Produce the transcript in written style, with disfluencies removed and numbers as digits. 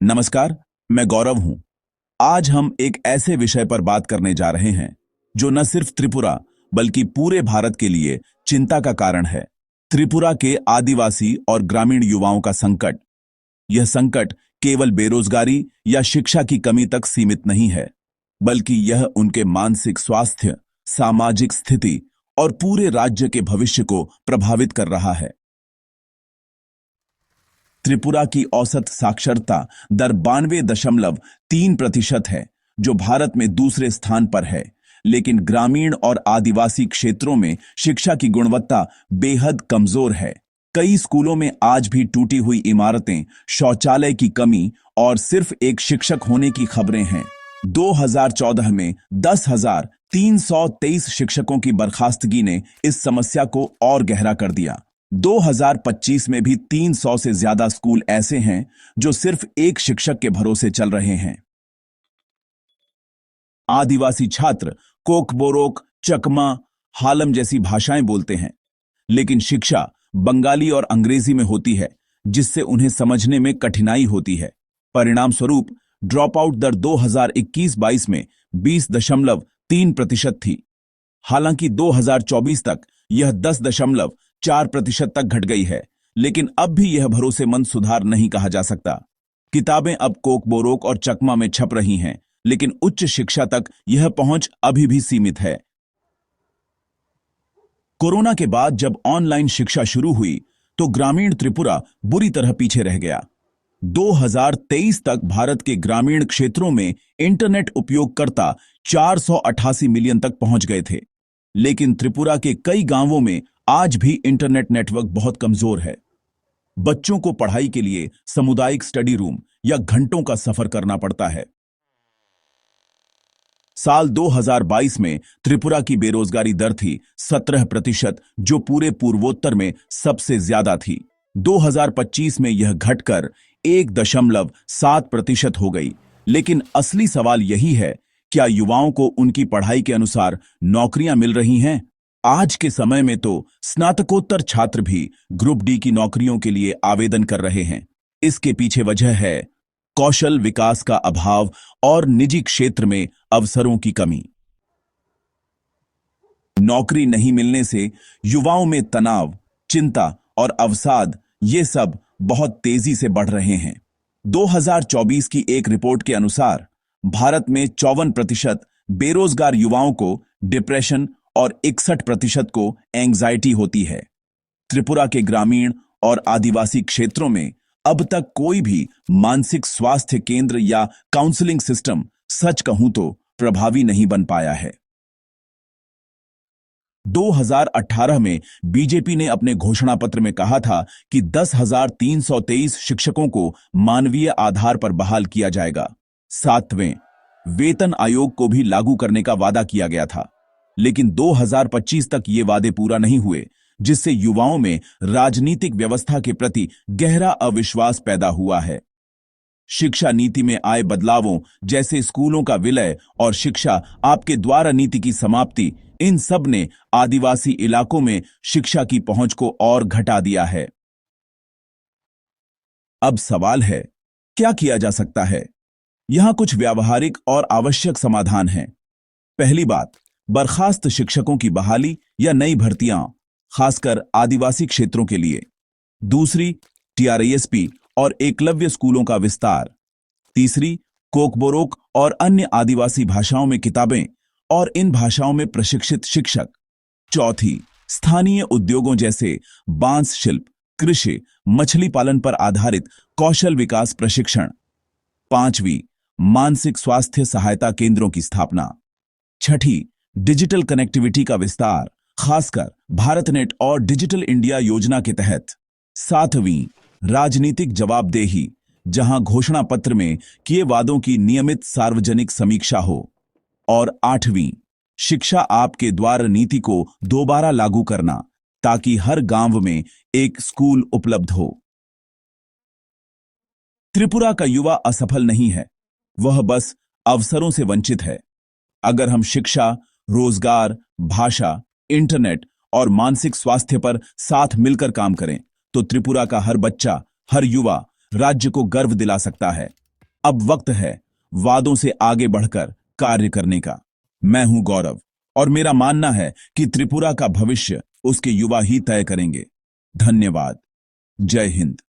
नमस्कार, मैं गौरव हूं। आज हम एक ऐसे विषय पर बात करने जा रहे हैं जो न सिर्फ त्रिपुरा बल्कि पूरे भारत के लिए चिंता का कारण है। त्रिपुरा के आदिवासी और ग्रामीण युवाओं का संकट। यह संकट केवल बेरोजगारी या शिक्षा की कमी तक सीमित नहीं है, बल्कि यह उनके मानसिक स्वास्थ्य, सामाजिक स्थिति और पूरे राज्य के भविष्य को प्रभावित कर रहा है। त्रिपुरा की औसत साक्षरता दर 92.3% है, जो भारत में दूसरे स्थान पर है। लेकिन ग्रामीण और आदिवासी क्षेत्रों में शिक्षा की गुणवत्ता बेहद कमजोर है। कई स्कूलों में आज भी टूटी हुई इमारतें, शौचालय की कमी और सिर्फ एक शिक्षक होने की खबरें हैं। 2014 में 10,323 शिक्षकों की बर्खास्तगी ने इस समस्या को और गहरा कर दिया। 2025 में भी 300 से ज्यादा स्कूल ऐसे हैं जो सिर्फ एक शिक्षक के भरोसे चल रहे हैं। आदिवासी छात्र कोकबोरोक, चकमा, हालम जैसी भाषाएं बोलते हैं, लेकिन शिक्षा बंगाली और अंग्रेजी में होती है, जिससे उन्हें समझने में कठिनाई होती है। परिणाम स्वरूप ड्रॉप आउट दर 2021-22 में 20.3% थी। हालांकि 2024 तक यह 10.4% तक घट गई है, लेकिन अब भी यह भरोसेमंद सुधार नहीं कहा जा सकता। किताबें अब कोकबोरोक और चकमा में छप रही हैं, लेकिन उच्च शिक्षा तक यह पहुंच अभी भी सीमित है। कोरोना के बाद जब ऑनलाइन शिक्षा शुरू हुई, तो ग्रामीण त्रिपुरा बुरी तरह पीछे रह गया। 2023 तक भारत के ग्रामीण क्षेत्रों में इंटरनेट उपयोगकर्ता 488 मिलियन तक पहुंच गए थे, लेकिन त्रिपुरा के कई गांवों में आज भी इंटरनेट नेटवर्क बहुत कमजोर है। बच्चों को पढ़ाई के लिए सामुदायिक स्टडी रूम या घंटों का सफर करना पड़ता है। साल 2022 में त्रिपुरा की बेरोजगारी दर थी 17%, जो पूरे पूर्वोत्तर में सबसे ज्यादा थी। 2025 में यह घटकर 1.7% हो गई। लेकिन असली सवाल यही है, क्या युवाओं को उनकी पढ़ाई के अनुसार नौकरियां मिल रही हैं? आज के समय में तो स्नातकोत्तर छात्र भी ग्रुप डी की नौकरियों के लिए आवेदन कर रहे हैं। इसके पीछे वजह है कौशल विकास का अभाव और निजी क्षेत्र में अवसरों की कमी। नौकरी नहीं मिलने से युवाओं में तनाव, चिंता और अवसाद ये सब बहुत तेजी से बढ़ रहे हैं। 2024 की एक रिपोर्ट के अनुसार भारत में 54% बेरोजगार युवाओं को डिप्रेशन और 61% को एंग्जाइटी होती है। त्रिपुरा के ग्रामीण और आदिवासी क्षेत्रों में अब तक कोई भी मानसिक स्वास्थ्य केंद्र या काउंसलिंग सिस्टम, सच कहूं तो, प्रभावी नहीं बन पाया है। 2018 में बीजेपी ने अपने घोषणा पत्र में कहा था कि 10,323 शिक्षकों को मानवीय आधार पर बहाल किया जाएगा। 7वें वेतन आयोग को भी लागू करने का वादा किया गया था, लेकिन 2025 तक ये वादे पूरा नहीं हुए, जिससे युवाओं में राजनीतिक व्यवस्था के प्रति गहरा अविश्वास पैदा हुआ है। शिक्षा नीति में आए बदलावों, जैसे स्कूलों का विलय और शिक्षा आपके द्वारा नीति की समाप्ति, इन सब ने आदिवासी इलाकों में शिक्षा की पहुंच को और घटा दिया है। अब सवाल है, क्या किया जा सकता है? यहां कुछ व्यावहारिक और आवश्यक समाधान हैं। पहली बात, बर्खास्त शिक्षकों की बहाली या नई भर्तियां, खासकर आदिवासी क्षेत्रों के लिए। दूसरी, टीआरईएसपी और एकलव्य स्कूलों का विस्तार। तीसरी, कोकबोरोक और अन्य आदिवासी भाषाओं में किताबें और इन भाषाओं में प्रशिक्षित शिक्षक। चौथी, स्थानीय उद्योगों जैसे बांस शिल्प, कृषि, मछली पालन पर आधारित कौशल विकास प्रशिक्षण। पांचवी, मानसिक स्वास्थ्य सहायता केंद्रों की स्थापना। छठी, डिजिटल कनेक्टिविटी का विस्तार, खासकर भारतनेट और डिजिटल इंडिया योजना के तहत। सातवीं, राजनीतिक जवाबदेही, जहां घोषणा पत्र में किए वादों की नियमित सार्वजनिक समीक्षा हो। और आठवीं, शिक्षा आपके द्वार नीति को दोबारा लागू करना, ताकि हर गांव में एक स्कूल उपलब्ध हो। त्रिपुरा का युवा असफल नहीं है, वह बस अवसरों से वंचित है। अगर हम शिक्षा, रोजगार, भाषा, इंटरनेट और मानसिक स्वास्थ्य पर साथ मिलकर काम करें, तो त्रिपुरा का हर बच्चा, हर युवा राज्य को गर्व दिला सकता है। अब वक्त है वादों से आगे बढ़कर कार्य करने का। मैं हूं गौरव और मेरा मानना है कि त्रिपुरा का भविष्य उसके युवा ही तय करेंगे। धन्यवाद। जय हिंद।